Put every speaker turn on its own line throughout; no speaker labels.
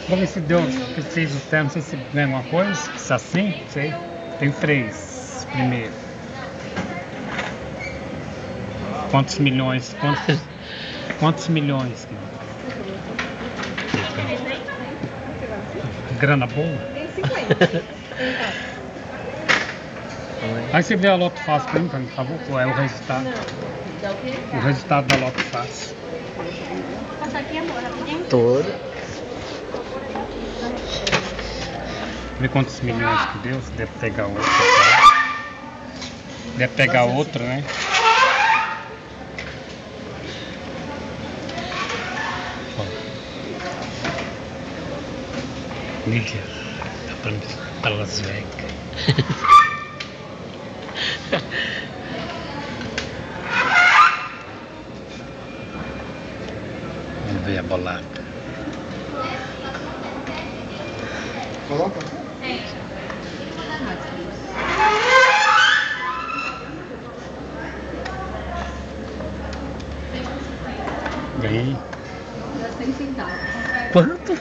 Pra ver se deu, que fez o termo, não sei se ganha alguma coisa. Se assim, não sei. Tem 3 primeiro. Quantos milhões? Quantos milhões? Grana boa? Aí você vê a Loto Fácil pra mim, por favor, qual é o resultado? O resultado da Loto Fácil.
Todo.
Vê quantos milhões que deu, você deve pegar outra. Deve pegar outra, né? Lídia, tá pra Las Vegas. Vamos ver a bolada.
Coloca.
Ganhei.
100 centavos.
Quanto?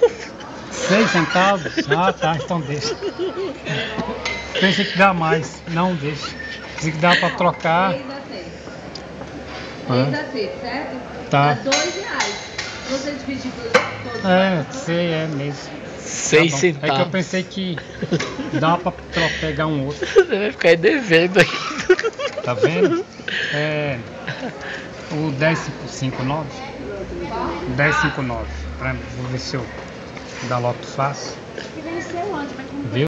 6 centavos? Ah, tá, então deixa. Pensei que dá mais. Não, deixa. Pensei que dá pra trocar.
3 a 6. 3 a 6, certo?
Tá.
Dá R$2. Se você dividir por todos.
Sei, é mesmo.
6
Tá bom.
centavos.
É que eu pensei que dá pra pegar um outro.
Você vai ficar aí devendo aí.
Tá vendo? É. O 1059. 1059. Vou ver se eu dá Loto Fácil.
Que venceu antes, mas como
Viu?